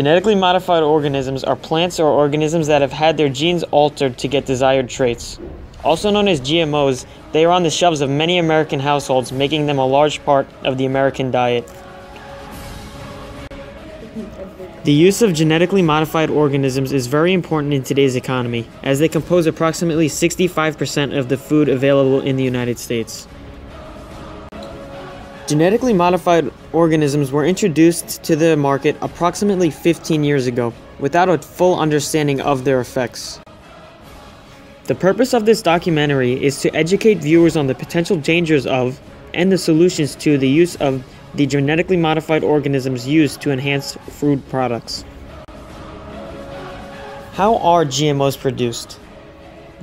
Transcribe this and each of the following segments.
Genetically modified organisms are plants or organisms that have had their genes altered to get desired traits. Also known as GMOs, they are on the shelves of many American households, making them a large part of the American diet. The use of genetically modified organisms is very important in today's economy, as they compose approximately 65% of the food available in the United States. Genetically modified organisms were introduced to the market approximately 15 years ago, without a full understanding of their effects. The purpose of this documentary is to educate viewers on the potential dangers of, and the solutions to, the use of the genetically modified organisms used to enhance food products. How are GMOs produced?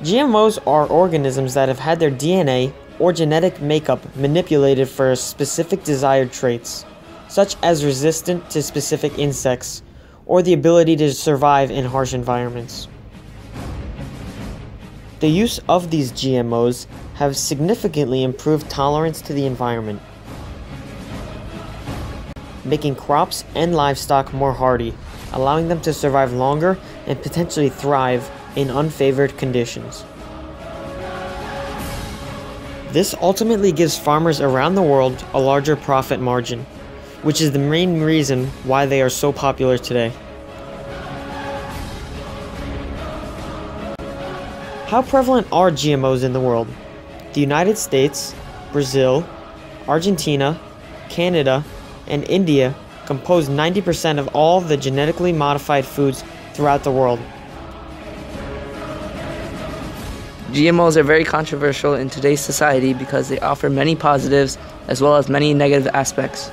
GMOs are organisms that have had their DNA or genetic makeup manipulated for specific desired traits, such as resistant to specific insects or the ability to survive in harsh environments. The use of these GMOs have significantly improved tolerance to the environment, making crops and livestock more hardy, allowing them to survive longer and potentially thrive in unfavored conditions. This ultimately gives farmers around the world a larger profit margin, which is the main reason why they are so popular today. How prevalent are GMOs in the world? The United States, Brazil, Argentina, Canada, and India compose 90% of all the genetically modified foods throughout the world. GMOs are very controversial in today's society because they offer many positives as well as many negative aspects.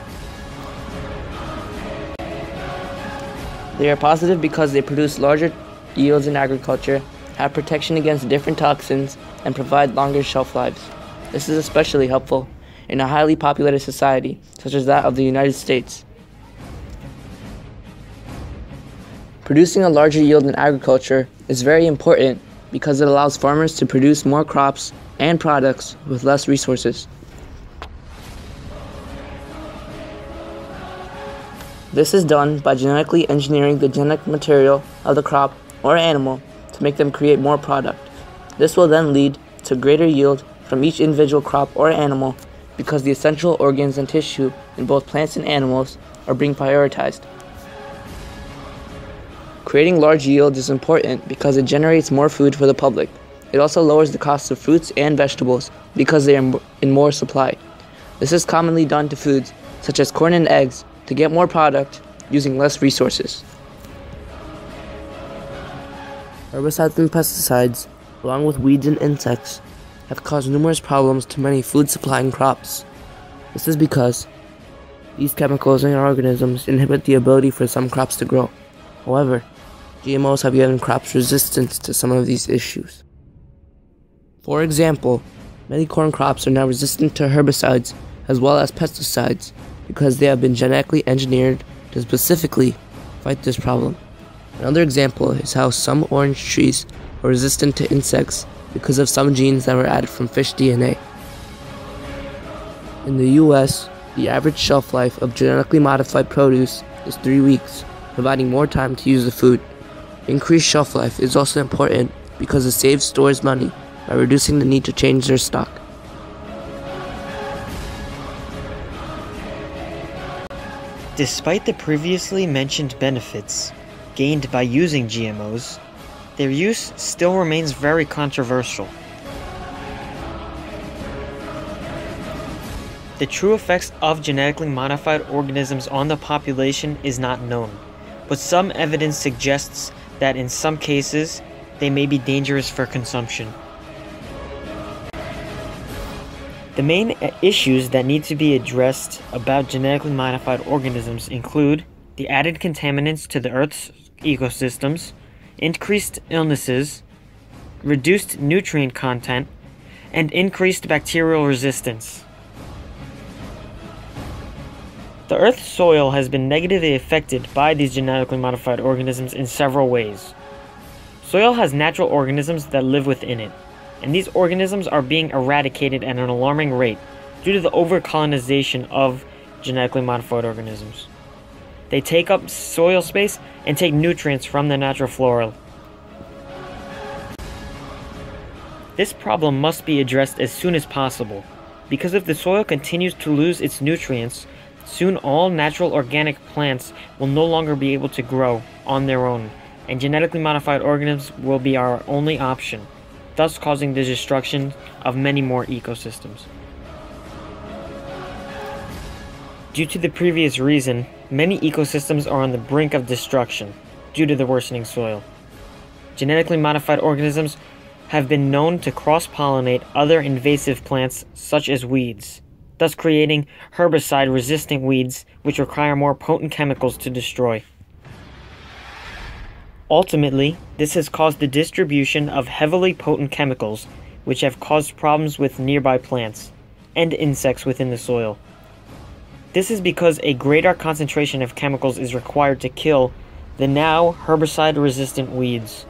They are positive because they produce larger yields in agriculture, have protection against different toxins, and provide longer shelf lives. This is especially helpful in a highly populated society such as that of the United States. Producing a larger yield in agriculture is very important because it allows farmers to produce more crops and products with less resources. This is done by genetically engineering the genetic material of the crop or animal to make them create more product. This will then lead to greater yield from each individual crop or animal because the essential organs and tissue in both plants and animals are being prioritized. Creating large yields is important because it generates more food for the public. It also lowers the cost of fruits and vegetables because they are in more supply. This is commonly done to foods such as corn and eggs to get more product using less resources. Herbicides and pesticides, along with weeds and insects, have caused numerous problems to many food-supplying crops. This is because these chemicals and organisms inhibit the ability for some crops to grow. However, GMOs have given crops resistance to some of these issues. For example, many corn crops are now resistant to herbicides as well as pesticides because they have been genetically engineered to specifically fight this problem. Another example is how some orange trees are resistant to insects because of some genes that were added from fish DNA. In the US, the average shelf life of genetically modified produce is 3 weeks, providing more time to use the food. Increased shelf life is also important because it saves stores money by reducing the need to change their stock. Despite the previously mentioned benefits gained by using GMOs, their use still remains very controversial. The true effects of genetically modified organisms on the population is not known, but some evidence suggests that in some cases, they may be dangerous for consumption. The main issues that need to be addressed about genetically modified organisms include the added contaminants to the Earth's ecosystems, increased illnesses, reduced nutrient content, and increased bacterial resistance. The Earth's soil has been negatively affected by these genetically modified organisms in several ways. Soil has natural organisms that live within it, and these organisms are being eradicated at an alarming rate due to the over-colonization of genetically modified organisms. They take up soil space and take nutrients from the natural flora. This problem must be addressed as soon as possible, because if the soil continues to lose its nutrients, soon all natural organic plants will no longer be able to grow on their own, and genetically modified organisms will be our only option, thus causing the destruction of many more ecosystems. Due to the previous reason, many ecosystems are on the brink of destruction due to the worsening soil. Genetically modified organisms have been known to cross-pollinate other invasive plants such as weeds, thus creating herbicide-resistant weeds which require more potent chemicals to destroy. Ultimately, this has caused the distribution of heavily potent chemicals which have caused problems with nearby plants and insects within the soil. This is because a greater concentration of chemicals is required to kill the now herbicide-resistant weeds.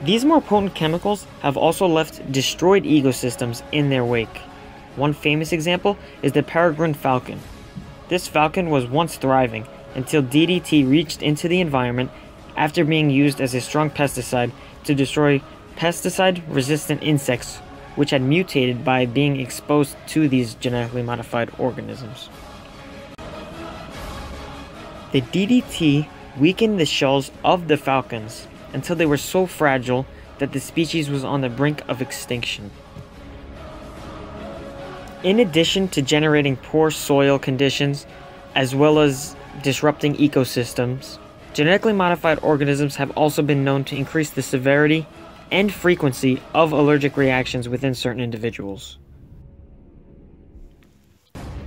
These more potent chemicals have also left destroyed ecosystems in their wake. One famous example is the peregrine falcon. This falcon was once thriving until DDT reached into the environment after being used as a strong pesticide to destroy pesticide-resistant insects which had mutated by being exposed to these genetically modified organisms. The DDT weakened the shells of the falcons until they were so fragile that the species was on the brink of extinction. In addition to generating poor soil conditions, as well as disrupting ecosystems, genetically modified organisms have also been known to increase the severity and frequency of allergic reactions within certain individuals.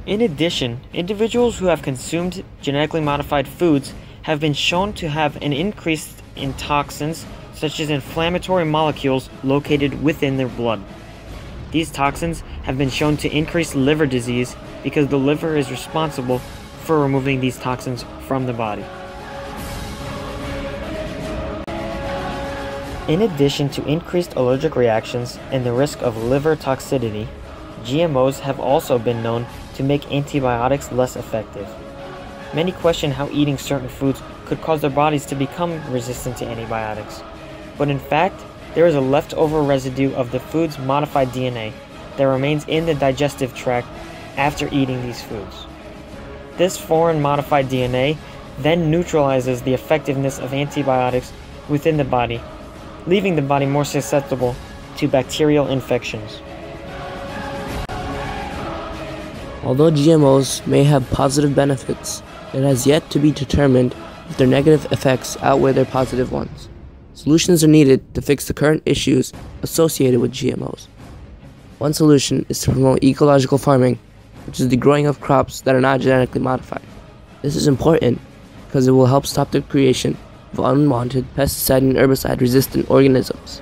In addition, individuals who have consumed genetically modified foods have been shown to have an increase in toxins such as inflammatory molecules located within their blood. These toxins have been shown to increase liver disease because the liver is responsible for removing these toxins from the body. In addition to increased allergic reactions and the risk of liver toxicity, GMOs have also been known to make antibiotics less effective. Many question how eating certain foods could cause their bodies to become resistant to antibiotics. But in fact, there is a leftover residue of the food's modified DNA that remains in the digestive tract after eating these foods. This foreign modified DNA then neutralizes the effectiveness of antibiotics within the body, leaving the body more susceptible to bacterial infections. Although GMOs may have positive benefits, it has yet to be determined if their negative effects outweigh their positive ones. Solutions are needed to fix the current issues associated with GMOs. One solution is to promote ecological farming, which is the growing of crops that are not genetically modified. This is important because it will help stop the creation of unwanted pesticide and herbicide resistant organisms.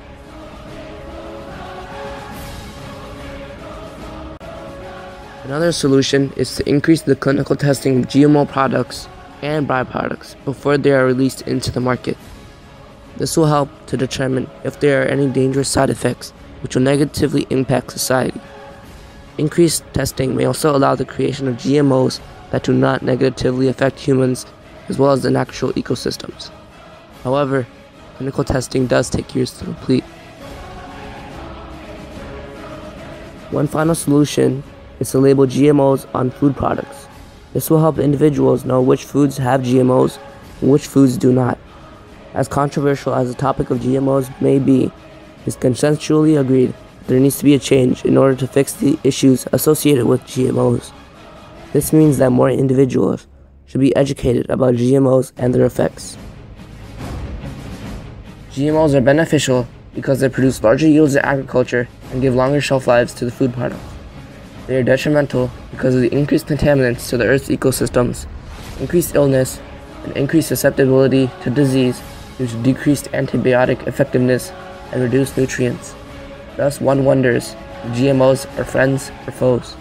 Another solution is to increase the clinical testing of GMO products and byproducts before they are released into the market. This will help to determine if there are any dangerous side effects which will negatively impact society. Increased testing may also allow the creation of GMOs that do not negatively affect humans as well as the natural ecosystems. However, clinical testing does take years to complete. One final solution is to label GMOs on food products. This will help individuals know which foods have GMOs and which foods do not. As controversial as the topic of GMOs may be, it is consensually agreed that there needs to be a change in order to fix the issues associated with GMOs. This means that more individuals should be educated about GMOs and their effects. GMOs are beneficial because they produce larger yields in agriculture and give longer shelf lives to the food products. They are detrimental because of the increased contaminants to the Earth's ecosystems, increased illness, and increased susceptibility to disease due to decreased antibiotic effectiveness and reduced nutrients. Thus, one wonders if GMOs are friends or foes.